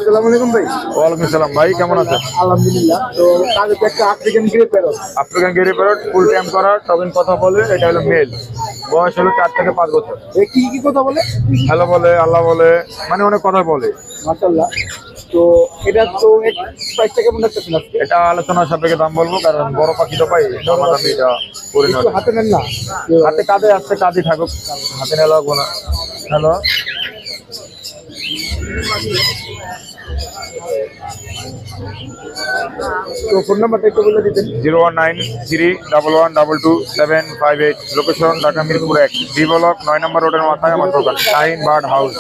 আসসালামু আলাইকুম ভাই। ওয়ালাইকুম আসসালাম ভাই, কেমন আছেন? আলহামদুলিল্লাহ। তো কাজে তো একটা African grey parrot. African grey parrot, full time করা, টবিন কথা বলে। এটা হলো মেল, বয়স হলো 4 থেকে 5 বছর। এ কি কথা বলে? হ্যালো বলে, আল্লাহ বলে, মানে অনেক কথা বলে। মাশাআল্লাহ। তো এটা তো এক প্রাইসটা কেমন রাখতেছেন আজকে? এটা আলোচনার সাপেক্ষে দাম বলবো, কারণ বড় পাখি তো পাই, দামাদামি এটা করে একটু নেওয়া। হাতে নেন না। হাতে কাঁধে আসছে, কাঁধই থাকুক, হাতে নেওয়া লাগবো না। হ্যালো, তো ফোন নাম্বারটা একটু বলে দিতেন। 01931122758, location Dhaka Mirpur 1, D block 9 নম্বর রোডের মাথায় আমার দোকান, শাহিন বার্ড হাউস।